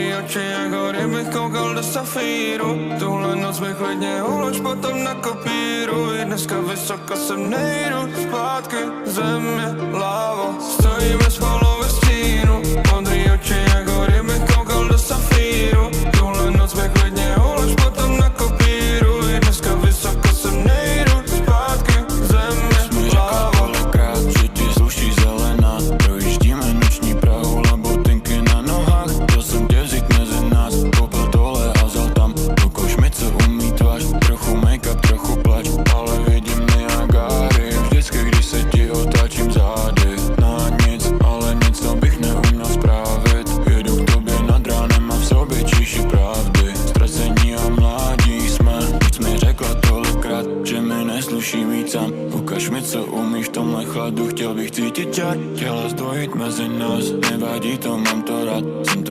Modrý oči jak hory, bych koukal do safíru. Tuhle noc bych klidně ulož potom na kopíru. I dneska vysoko sem nejdu, zpátky země, láva. Stojíme spolu ve stínu. Modrý oči jak hory, bych koukal do safíru. Tuhle noc bych klidně ulož potom na kopíru. I dneska vysoko sem nejdu, zpátky země, láva. Kolikrát, že ti sluší zelená. Projíždíme noční Prahu, labotinky na nohách. Chtěl jsem tě vzít mezi nás, koupil dole a vzal tam. Ukož mi, co umí tvář, trochu make-up, trochu plač. Ale vidím Niagary, vždycky, když se ti otáčím zády. Na nic, ale nic, co bych neuměl spravit. Jedu k tobě nad ránem a v sobě číši pravdy. Ztracení a mládí jsme, už jsi mi řekla tolikrát, že mi nesluší mít sám. Ukaž mi, co umíš v tomhle chladu, chtěl bych cítit čar. Chtěla zdvojit mezi nás, nevadí to, mám to rád. Jsem